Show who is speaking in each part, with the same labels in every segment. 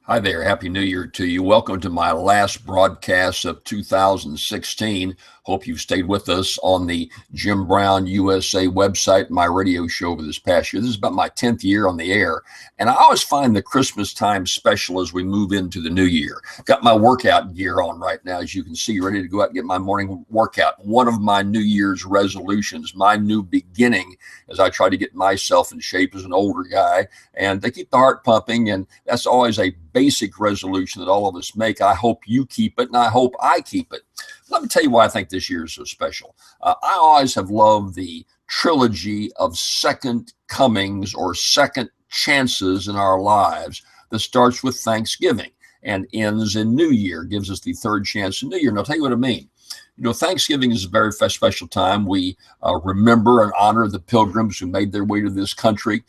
Speaker 1: Hi there. Happy New Year to you. Welcome to my last broadcast of 2016. Hope you've stayed with us on the Jim Brown USA website, my radio show over this past year. This is about my 10th year on the air. And I always find the Christmas time special as we move into the new year. Got my workout gear on right now, as you can see, ready to go out and get my morning workout. One of my New Year's resolutions, my new beginning, as I try to get myself in shape as an older guy and to keep the heart pumping. And that's always a basic resolution that all of us make. I hope you keep it, and I hope I keep it. Let me tell you why I think this year is so special. I always have loved the trilogy of second comings or second chances in our lives that starts with Thanksgiving and ends in New Year, gives us the third chance in New Year. And I'll tell you what I mean. You know, Thanksgiving is a very special time. We remember and honor the pilgrims who made their way to this country.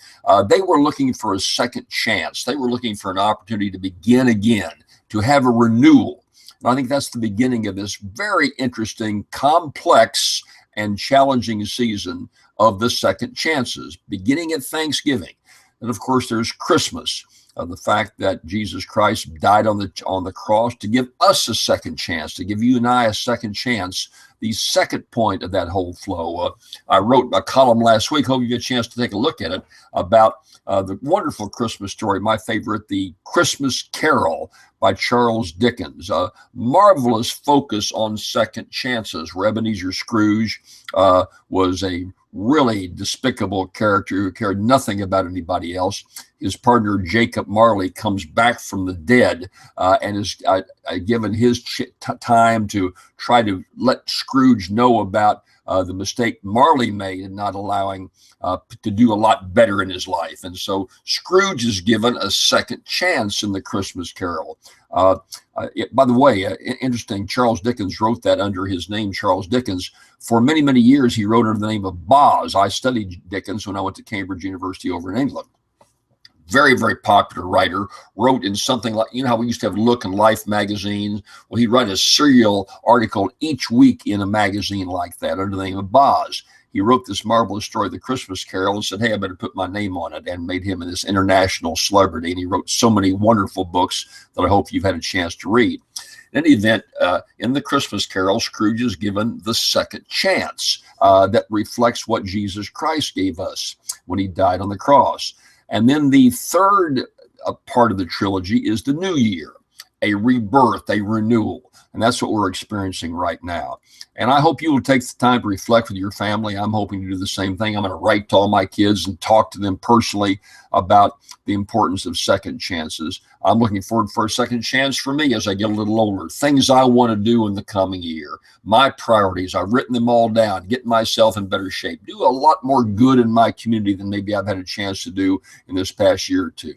Speaker 1: They were looking for a second chance. They were looking for an opportunity to begin again, to have a renewal. And I think that's the beginning of this very interesting, complex, and challenging season of the second chances, beginning at Thanksgiving. And of course, there's Christmas. The fact that Jesus Christ died on the cross to give us a second chance, to give you and I a second chance, the second point of that whole flow. I wrote a column last week, hope you get a chance to take a look at it, about the wonderful Christmas story, my favorite, The Christmas Carol by Charles Dickens. A marvelous focus on second chances. Ebenezer Scrooge was a really despicable character who cared nothing about anybody else. His partner, Jacob Marley, comes back from the dead and is given his time to try to let Scrooge know about the mistake Marley made in not allowing to do a lot better in his life. And so Scrooge is given a second chance in The Christmas Carol. By the way, interesting, Charles Dickens wrote that under his name, Charles Dickens. For many, many years, he wrote under the name of Boz. I studied Dickens when I went to Cambridge University over in England. Very, very popular writer, wrote in something like, you know how we used to have Look and Life magazines? Well, he'd write a serial article each week in a magazine like that under the name of Boz. He wrote this marvelous story, The Christmas Carol, and said, hey, I better put my name on it, and made him this international celebrity. And he wrote so many wonderful books that I hope you've had a chance to read. In any event, in The Christmas Carol, Scrooge is given the second chance that reflects what Jesus Christ gave us when he died on the cross. And then the third part of the trilogy is the new year, a rebirth, a renewal. And that's what we're experiencing right now. And I hope you will take the time to reflect with your family. I'm hoping to do the same thing. I'm going to write to all my kids and talk to them personally about the importance of second chances. I'm looking forward for a second chance for me as I get a little older. Things I want to do in the coming year. My priorities, I've written them all down. Get myself in better shape. Do a lot more good in my community than maybe I've had a chance to do in this past year or two.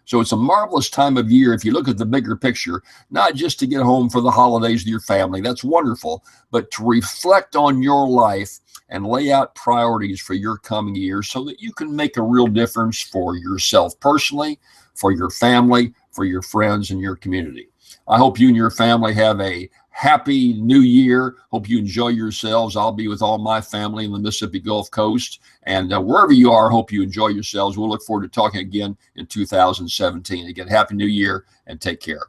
Speaker 1: So it's a marvelous time of year if you look at the bigger picture, not just to get home for the holidays with your family, that's wonderful, but to reflect on your life and lay out priorities for your coming year so that you can make a real difference for yourself personally, for your family, for your friends, and your community. I hope you and your family have a happy new year. Hope you enjoy yourselves. I'll be with all my family in the Mississippi Gulf Coast. And wherever you are, hope you enjoy yourselves. We'll look forward to talking again in 2017. Again, happy new year and take care.